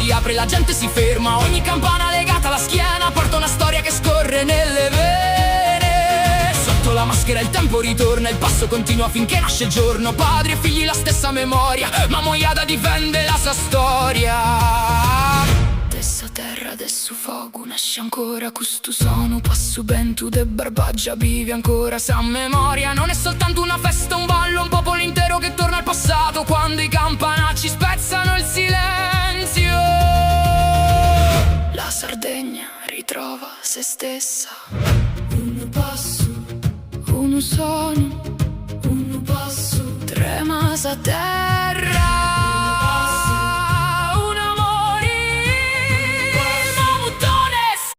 si apre, la gente si ferma, ogni campana legata alla schiena porta una storia che scorre nelle vene. Sotto la maschera il tempo ritorna, il passo continua finché nasce il giorno. Padri e figli la stessa memoria, ma Moiada difende la sua storia. Dessa terra, dessu fogu, nasce ancora questo sono. Passu bentu de barbaggia, vive ancora sa memoria. Non è soltanto una festa, un ballo, un popolo intero che torna al passato quando i campanacci spezzano il silenzio. La Sardegna ritrova se stessa. Un passo, uno sono, un passo, trema sa terra.